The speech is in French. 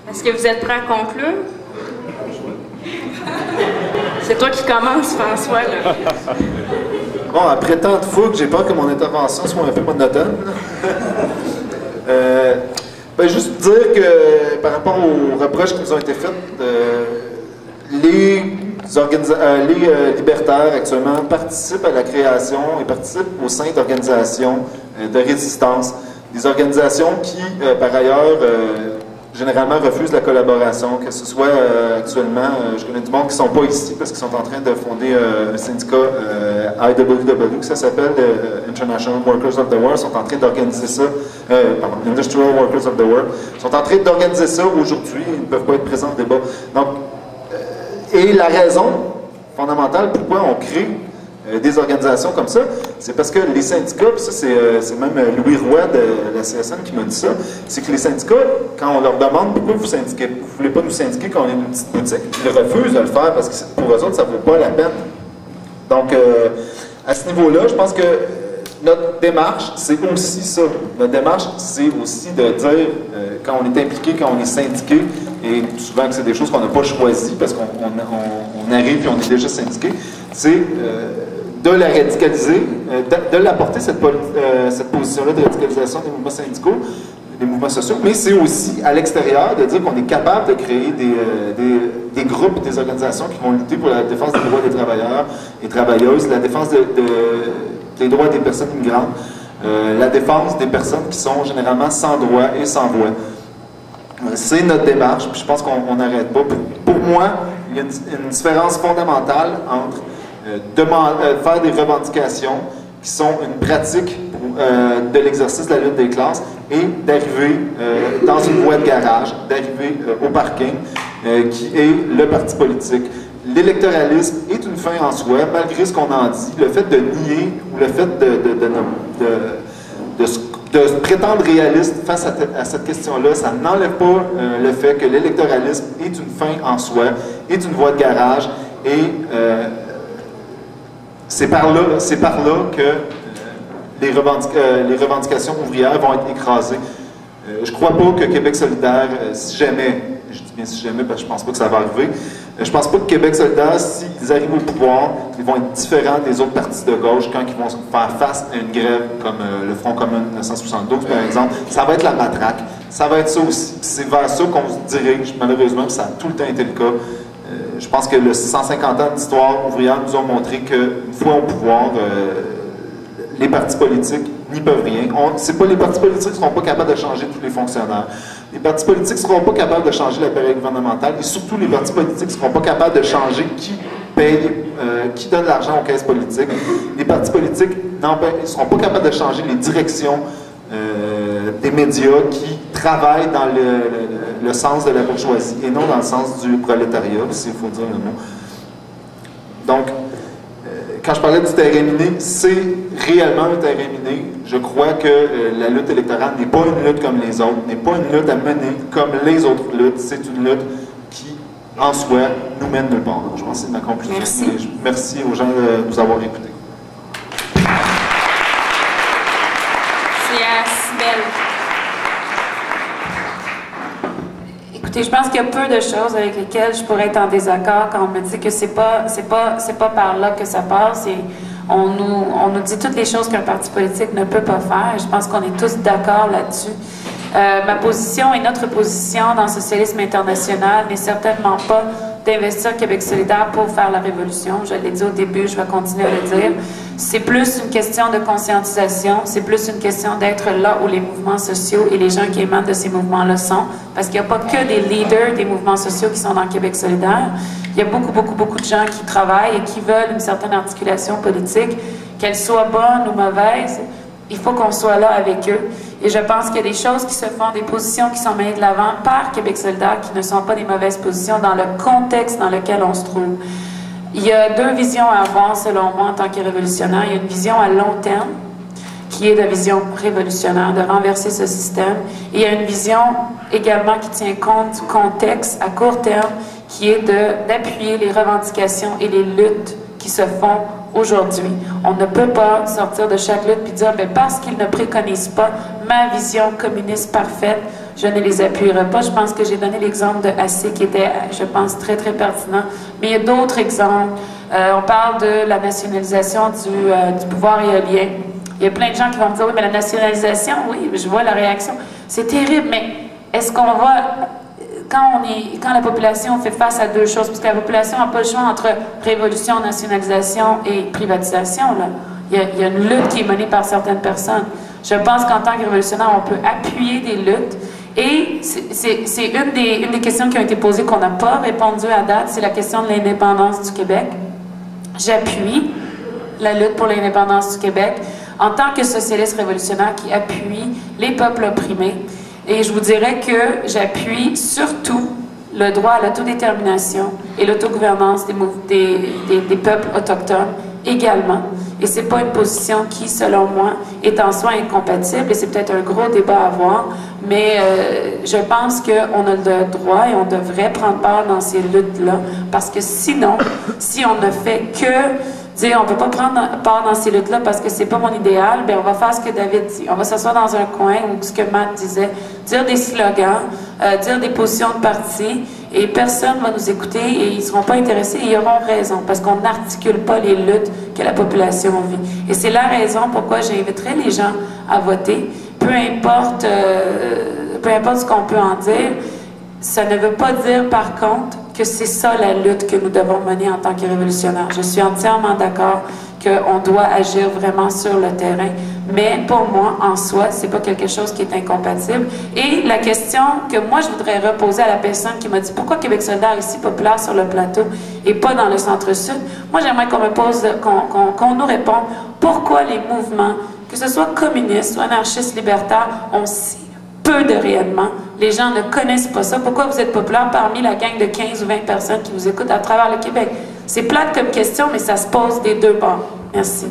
Est-ce que vous êtes prêt à conclure? C'est toi qui commences, François, là. Bon, après tant de fougue, j'ai peur que mon intervention soit un peu monotone. Juste dire que par rapport aux reproches qui nous ont été faits, les libertaires actuellement participent à la création et participent au sein d'organisations de résistance. Des organisations qui, par ailleurs, généralement refusent la collaboration, que ce soit actuellement, je connais du monde qui ne sont pas ici parce qu'ils sont en train de fonder un syndicat IWW, ça s'appelle International Workers of the World, sont en train d'organiser ça, Industrial Workers of the World, sont en train d'organiser ça aujourd'hui, ils ne peuvent pas être présents au débat. Donc, et la raison fondamentale pourquoi on crée des organisations comme ça, c'est parce que les syndicats, puis ça c'est même Louis Roy de la CSN qui m'a dit ça, c'est que les syndicats, quand on leur demande pourquoi vous syndiquez, vous ne voulez pas nous syndiquer quand on est une petite boutique, ils refusent de le faire parce que pour eux autres, ça ne vaut pas la peine. Donc, à ce niveau-là, je pense que notre démarche, c'est aussi ça. Notre démarche, c'est aussi de dire, quand on est impliqué, quand on est syndiqué, et souvent que c'est des choses qu'on n'a pas choisies parce qu'on arrive et on est déjà syndiqué, c'est de la radicaliser, de l'apporter cette position-là de radicalisation des mouvements syndicaux, des mouvements sociaux, mais c'est aussi à l'extérieur de dire qu'on est capable de créer des groupes, des organisations qui vont lutter pour la défense des droits des travailleurs et travailleuses, la défense des droits des personnes immigrantes, la défense des personnes qui sont généralement sans droit et sans voix. C'est notre démarche, puis je pense qu'on n'arrête pas. Pour moi, il y a une différence fondamentale entre faire des revendications qui sont une pratique de l'exercice de la lutte des classes et d'arriver dans une voie de garage, d'arriver au parking, qui est le parti politique. L'électoralisme est une fin en soi, malgré ce qu'on en dit. Le fait de nier ou le fait de se prétendre réaliste face à cette question-là, ça n'enlève pas le fait que l'électoralisme est une fin en soi, est une voie de garage et c'est par là que les revendications ouvrières vont être écrasées. Je ne crois pas que Québec solidaire, si jamais, je dis bien si jamais parce que je ne pense pas que ça va arriver, je ne pense pas que Québec solidaire, s'ils arrivent au pouvoir, ils vont être différents des autres partis de gauche quand ils vont faire face à une grève comme le Front commun 1972, par exemple. Ça va être la matraque. Ça va être ça aussi. C'est vers ça qu'on se dirige, malheureusement, ça a tout le temps été le cas. Je pense que le 150 ans d'histoire ouvrière nous ont montré qu'une fois au pouvoir, les partis politiques n'y peuvent rien. C'est pas les partis politiques qui ne seront pas capables de changer tous les fonctionnaires. Les partis politiques ne seront pas capables de changer l'appareil gouvernemental et surtout les partis politiques ne seront pas capables de changer qui paye, qui donne l'argent aux caisses politiques. Les partis politiques ne seront pas capables de changer les directions des médias qui travaillent dans le sens de la bourgeoisie et non dans le sens du prolétariat, s'il faut dire le mot. Donc, quand je parlais du terrain miné, c'est réellement un terrain miné. Je crois que la lutte électorale n'est pas une lutte comme les autres, n'est pas une lutte à mener comme les autres luttes. C'est une lutte qui, en soi, nous mène nulle part. Je pense que c'est ma conclusion. Merci. Merci aux gens de nous avoir écoutés. C'est à Cybèle. Écoutez, je pense qu'il y a peu de choses avec lesquelles je pourrais être en désaccord quand on me dit que c'est pas par là que ça passe. Et on nous dit toutes les choses qu'un parti politique ne peut pas faire. Et je pense qu'on est tous d'accord là-dessus. Ma position et notre position dans le socialisme international n'est certainement pas d'investir Québec solidaire pour faire la révolution. Je l'ai dit au début, je vais continuer à le dire. C'est plus une question de conscientisation, c'est plus une question d'être là où les mouvements sociaux et les gens qui émanent de ces mouvements-là sont. Parce qu'il n'y a pas que des leaders des mouvements sociaux qui sont dans Québec solidaire. Il y a beaucoup de gens qui travaillent et qui veulent une certaine articulation politique, qu'elle soit bonne ou mauvaise. Il faut qu'on soit là avec eux. Et je pense qu'il y a des choses qui se font, des positions qui sont mises de l'avant par Québec solidaire qui ne sont pas des mauvaises positions dans le contexte dans lequel on se trouve. Il y a deux visions à avoir, selon moi, en tant que révolutionnaire. Il y a une vision à long terme, qui est la vision révolutionnaire, de renverser ce système. Et il y a une vision également qui tient compte du contexte à court terme, qui est d'appuyer les revendications et les luttes qui se font aujourd'hui. On ne peut pas sortir de chaque lutte et dire, ben, parce qu'ils ne préconisent pas ma vision communiste parfaite, je ne les appuierai pas. Je pense que j'ai donné l'exemple de AC qui était, je pense, très, très pertinent. Mais il y a d'autres exemples. On parle de la nationalisation du pouvoir éolien. Il y a plein de gens qui vont me dire, oui, mais la nationalisation, oui, je vois la réaction. C'est terrible, mais est-ce qu'on va... Quand la population fait face à deux choses, parce que la population n'a pas le choix entre révolution, nationalisation et privatisation, là. Il y a une lutte qui est menée par certaines personnes. Je pense qu'en tant que révolutionnaire, on peut appuyer des luttes. Et c'est une des questions qui ont été posées qu'on n'a pas répondu à date, c'est la question de l'indépendance du Québec. J'appuie la lutte pour l'indépendance du Québec en tant que socialiste révolutionnaire qui appuie les peuples opprimés. Et je vous dirais que j'appuie surtout le droit à l'autodétermination et l'autogouvernance des peuples autochtones également. Et c'est pas une position qui, selon moi, est en soi incompatible, et c'est peut-être un gros débat à avoir, mais je pense qu'on a le droit et on devrait prendre part dans ces luttes-là, parce que sinon, si on ne fait que dire on ne peut pas prendre part dans ces luttes-là parce que c'est pas mon idéal, bien on va faire ce que David dit. On va s'asseoir dans un coin, ou ce que Matt disait, dire des slogans, dire des positions de parti, et personne ne va nous écouter et ils ne seront pas intéressés et ils auront raison parce qu'on n'articule pas les luttes que la population vit. Et c'est la raison pourquoi j'inviterai les gens à voter, peu importe ce qu'on peut en dire. Ça ne veut pas dire, par contre, que c'est ça la lutte que nous devons mener en tant que révolutionnaires. Je suis entièrement d'accord qu'on doit agir vraiment sur le terrain, mais pour moi, en soi, c'est pas quelque chose qui est incompatible. Et la question que moi, je voudrais reposer à la personne qui m'a dit « Pourquoi Québec solidaire est si populaire sur le plateau et pas dans le centre-sud? » Moi, j'aimerais qu'on me pose, qu'on nous réponde pourquoi les mouvements, que ce soit communistes ou anarchistes libertaires, ont si peu de rayonnement. Les gens ne connaissent pas ça. Pourquoi vous êtes populaire parmi la gang de 15 ou 20 personnes qui vous écoutent à travers le Québec? C'est plate comme question, mais ça se pose des deux bords. Merci.